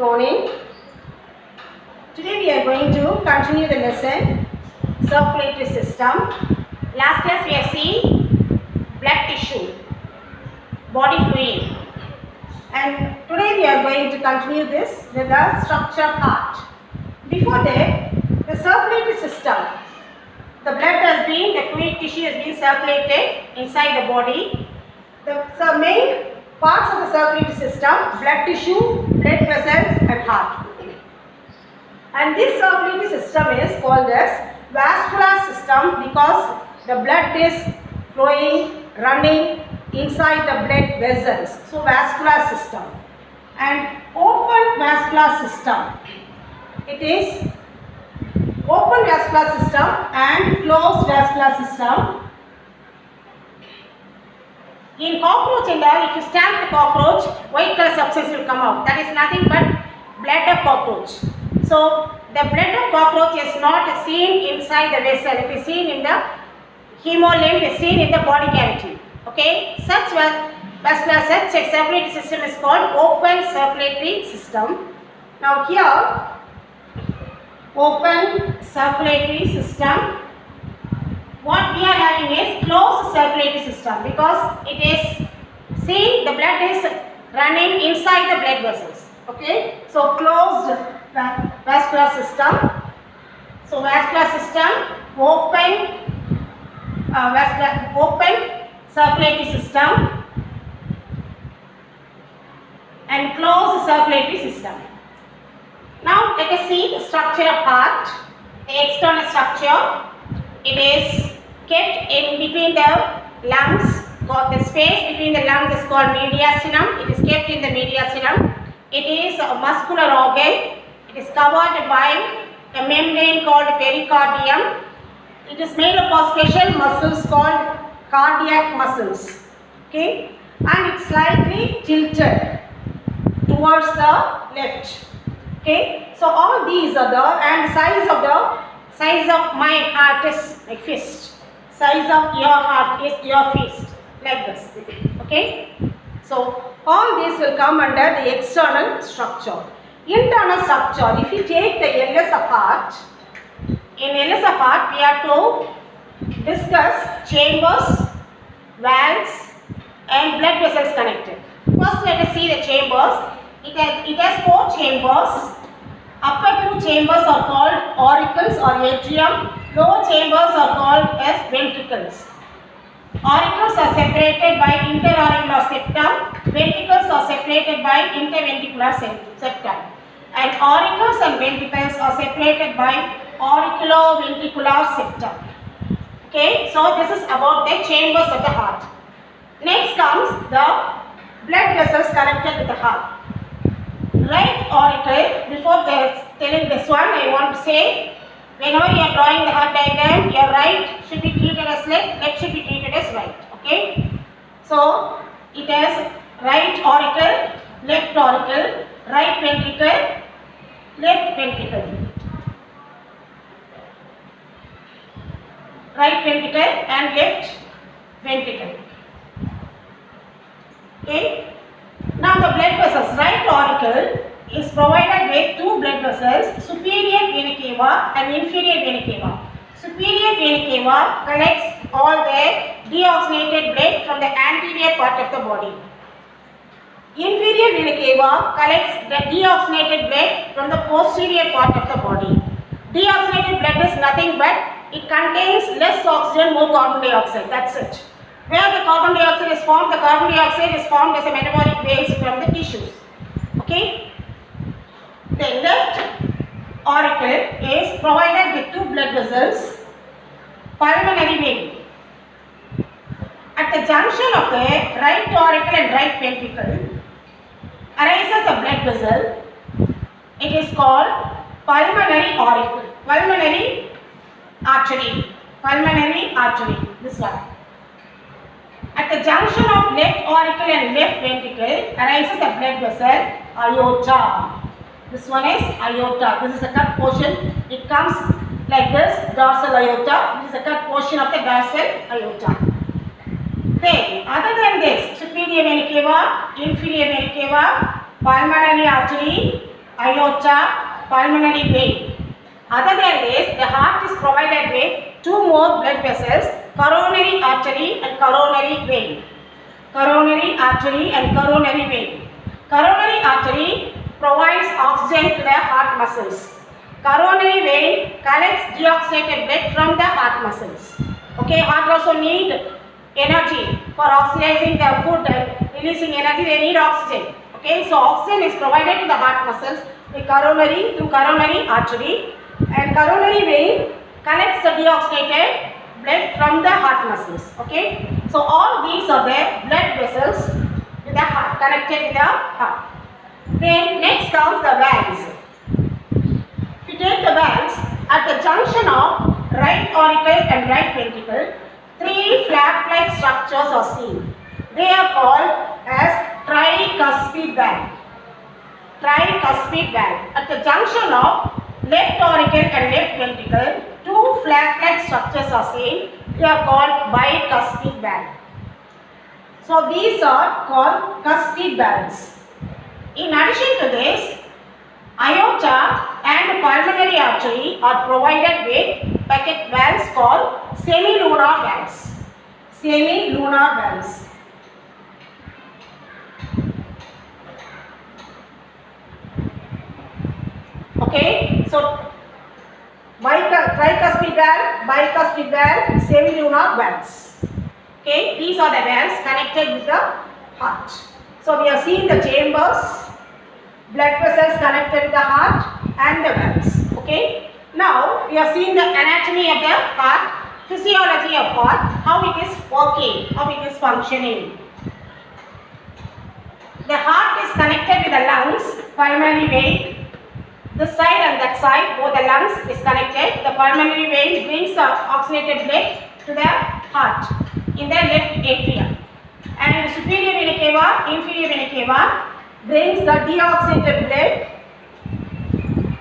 morning. Today we are going to continue the lesson circulatory system. Last class we have seen blood tissue, body fluid, and today we are going to continue this with the structure part. Before that, the circulatory system. The blood has been, the fluid tissue has been circulated inside the body. The main parts of the circulatory system: blood tissue, blood vessels and heart. And this circulatory system is called as vascular system because the blood is flowing, running inside the blood vessels. So vascular system. And open vascular system. It is open vascular system and closed vascular system. In cockroach and all, if you stamp the cockroach, white color substance will come out. That is nothing but blood of cockroach. So the blood of cockroach is not seen inside the vessel. It is seen in the hemolymph, is seen in the body cavity. Okay, such circulatory system is called open circulatory system. Now here, open circulatory system. What we are having is closed circulatory system because it is seen the blood is running inside the blood vessels. Okay, so closed vascular system. So vascular system, open circulatory system and closed circulatory system. Now let us see the structure of heart. The external structure. It is kept in between the lungs. The space between the lungs is called mediastinum. It is kept in the mediastinum. It is a muscular organ. It is covered by a membrane called pericardium. It is made up of special muscles called cardiac muscles. Okay, and it's slightly tilted towards the left. Okay, so all these are the, and the size of my heart is like fist. Size of your heart is your fist, like this. Okay, so all these will come under the external structure. Internal structure. If you take the LS apart, in LS apart we have to discuss chambers, valves and blood vessels connected. First let us see the chambers. It has 4 chambers. Upper 2 chambers are called auricles or atrium. Lower chambers are called as ventricles. Auricles are separated by interauricular septum. Ventricles are separated by interventricular septum. And auricles and ventricles are separated by auriculoventricular septum. Okay, so this is about the chambers of the heart. Next comes the blood vessels connected with the heart. Right auricle, before telling this one, I want to say, whenever you are drawing the heart diagram, your right should be treated as left should be treated as right. Okay, so it has right auricle, left auricle, right ventricle, left ventricle, right ventricle and left ventricle. Okay. Now the blood vessels, right auricle is provided with 2 blood vessels, superior vena cava and inferior vena cava. Superior vena cava collects all the deoxygenated blood from the anterior part of the body. Inferior vena cava collects the deoxygenated blood from the posterior part of the body. Deoxygenated blood is nothing but it contains less oxygen, more carbon dioxide. That's it. Where the carbon dioxide is formed, the carbon dioxide is formed as a metabolic waste from the tissues. Okay. The left auricle is provided with 2 blood vessels, pulmonary vein. At the junction of the right auricle and right ventricle arises a blood vessel. It is called pulmonary auricle, pulmonary artery, this one. At the junction of left auricle and left ventricle arises a blood vessel, aorta. This one is aorta. This is a cut portion. It comes like this, dorsal aorta. This is a cut portion of the dorsal aorta. Then, other than this, superior vena cava, inferior vena cava, pulmonary artery, aorta, pulmonary vein. Other than this, the heart is provided with two more blood vessels, coronary artery and coronary vein. Coronary artery and coronary vein. Coronary artery provides oxygen to the heart muscles. Coronary vein collects deoxygenated blood from the heart muscles. Okay, heart also need energy for oxidizing the food and releasing energy. They need oxygen. Okay, so oxygen is provided to the heart muscles through coronary artery, and coronary vein collects the deoxygenated blood from the heart muscles. Okay, so all these are the blood vessels with the heart, connected with the heart. Then next comes the valves. If you take the valves, at the junction of right auricle and right ventricle, three flap-like structures are seen. They are called as tricuspid valve. Tricuspid valve. At the junction of left auricle and left ventricle, two flap-like structures are seen. They are called bicuspid valve. So these are called cuspid valves. In addition to this, aorta and pulmonary artery are provided with Beckett valves called semilunar valves. Semilunar valves. Okay, so tricuspid valve, bicuspid valve, semilunar valves. Okay, these are the valves connected with the heart. So we have seen the chambers, blood vessels connected with the heart and the valves. Okay, now we have seen the anatomy of the heart, physiology of heart, how it is working, how it is functioning. The heart is connected with the lungs, pulmonary vein. This side and that side, both the lungs is connected. The pulmonary vein brings the oxygenated blood to the heart in the left atrium. And the superior vena cava, inferior vena cava brings the deoxygenated blood.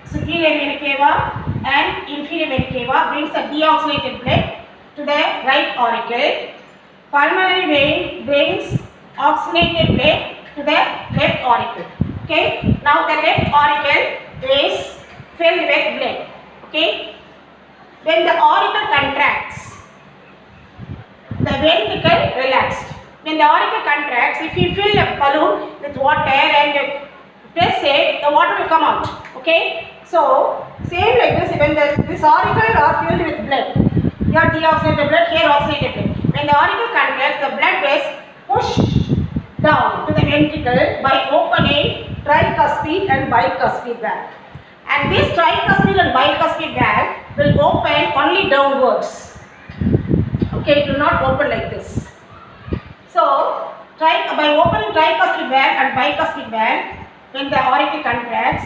Superior vena cava and inferior vena cava brings the deoxygenated blood to the right auricle. Pulmonary vein brings oxygenated blood to the left auricle. Okay. Now the left auricle is filled with blood. Okay. When the auricle contracts, the ventricle relaxed. When the auricle contracts, if you fill a balloon with water and press it, the water will come out. Okay. So same like this. When this auricle are filled with blood, here deoxygenated blood, here oxygenated blood. When the auricle contracts, the blood is pushed down to the ventricle by opening tricuspid and bicuspid valve. And this tricuspid and bicuspid valve will open only downwards. Okay, it will not open like this. So, by opening tricuspid valve and bicuspid valve, when the auricle contracts,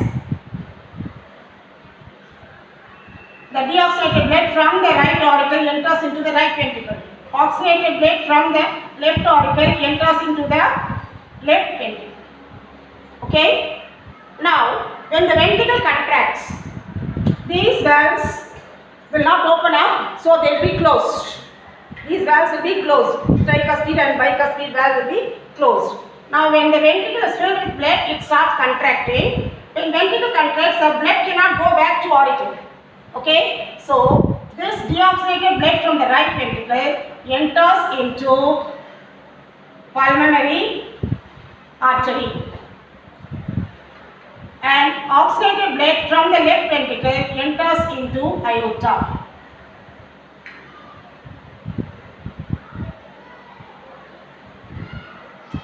the deoxygenated blood from the right auricle enters into the right ventricle. Oxygenated blood from the left auricle enters into the left ventricle. Okay. Now, when the ventricle contracts, these valves will not open up, so they will be closed. These valves will be closed. Tricuspid and bicuspid valve will be closed. Now, when the ventricle is filled with blood, it starts contracting. When ventricle contracts, the blood cannot go back to auricle. Okay. So, this deoxygenated blood from the right ventricle enters into pulmonary artery, and oxygenated blood from the left ventricle enters into aorta.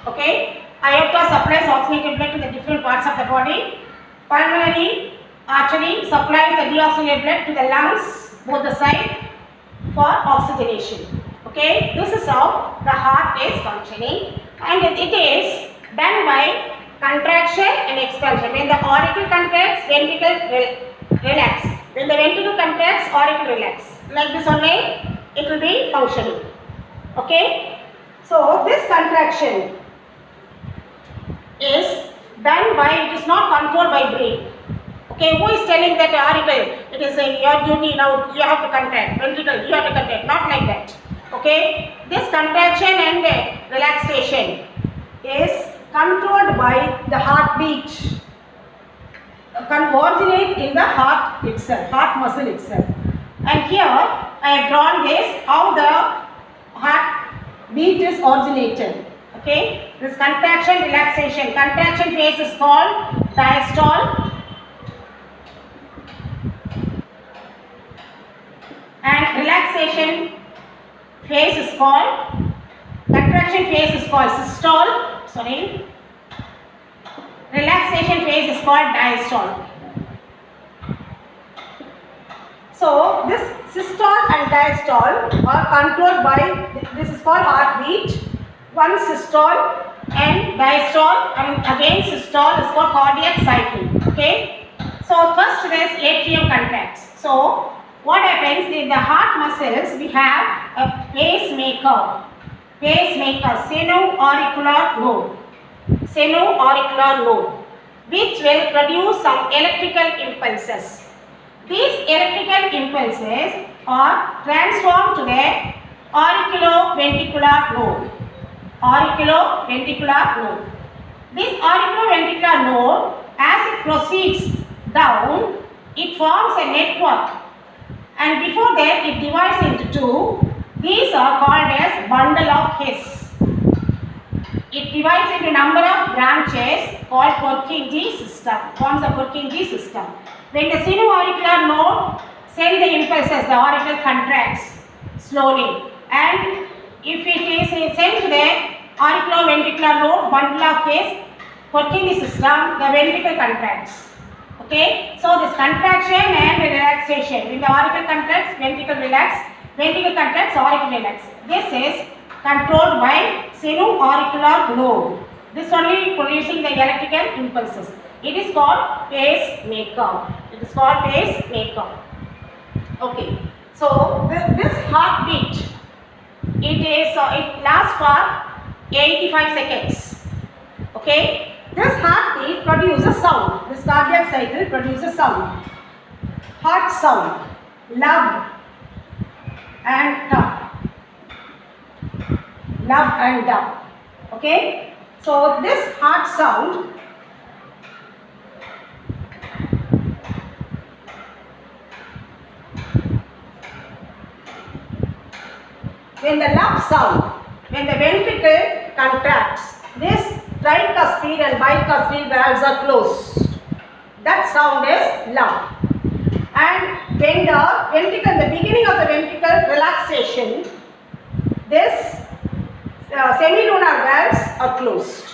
Okay, aorta supplies oxygenated blood to the different parts of the body. Pulmonary artery supplies the deoxygenated blood to the lungs, both the side, for oxygenation. Okay, this is how the heart is functioning, and it is done by contraction and expansion. When the auricle contracts, ventricle relax. When the ventricle contracts, auricle relax. Like this only, it will be functioning. Okay, so this contraction is done by, it is not controlled by brain. Okay, who is telling that auricle, it is your duty now, you have to contract, ventricle, you have to contract, not like that. Okay, this contraction and relaxation is controlled by the heartbeat. originate in the heart itself, heart muscle itself. And here I have drawn this, how the heart beat is originated. Okay, this contraction, relaxation. Contraction phase is called diastole, and relaxation phase is called, contraction phase is called systole. Sorry, relaxation phase is called diastole. So this systole and diastole are controlled by, this is called heartbeat. One systole and diastole, and again systole is called cardiac cycle. Okay. So first there is atrium contracts. So what happens in the heart muscles? We have a pacemaker. Sino-auricular node. Sino-auricular node, which will produce some electrical impulses. These electrical impulses are transformed to the auriculoventricular node. Auriculoventricular node. This auriculoventricular node, as it proceeds down, it forms a network, and before that it divides into two. These are called as bundle of His. It divides into number of branches called Purkinje system, forms a Purkinje system. When the sino-auricular node sends the impulses, the auricle contracts slowly, and if it is sent to the auriculoventricular node, bundle of His, Purkinje system, the ventricle contracts. Okay, so this contraction and relaxation. When the auricle contracts, ventricle relax. Ventricle contracts, auricle relax. This is controlled by sino-auricular node. This only producing the electrical impulses. It is called pacemaker. It is called pacemaker. Okay. So this heartbeat, it lasts for 85 seconds. Okay. This heartbeat produces sound. This cardiac cycle produces sound. Heart sound, love and dub. Love and dub. Okay. So this heart sound, when the love sound, when the ventricle contracts, this tricuspid and bicuspid valves are closed. That sound is love. And when the ventricle, the beginning of the ventricle relaxation, this semilunar valves are closed.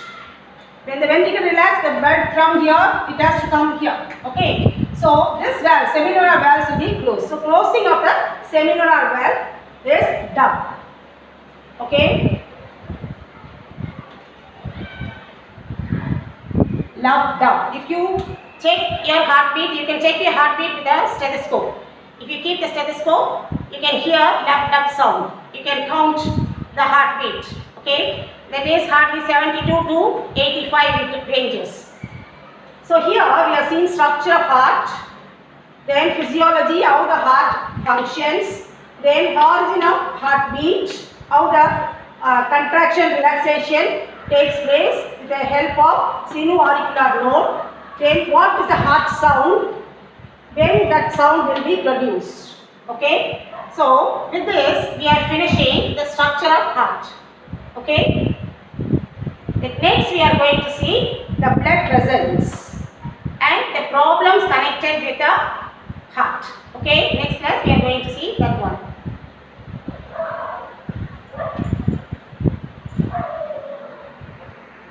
When the ventricle relaxes, the blood from here, it has to come here. Okay. So this valve, semilunar valves will be closed. So closing of the semilunar valve is dub. Okay. Love dub. If you check your heartbeat, you can check your heartbeat with a stethoscope. If you keep the stethoscope, you can hear love dub sound. You can count the heartbeat. Okay. That is hardly 72 to 85 ranges. So here we are seeing structure of heart, then physiology, how the heart functions, then origin of heartbeat, how the contraction relaxation takes place with the help of sino-auricular node, then what is the heart sound, when that sound will be produced. Okay. So with this we are finishing the structure of heart. Okay. Next we are going to see the blood vessels and the problems connected with the heart. Okay.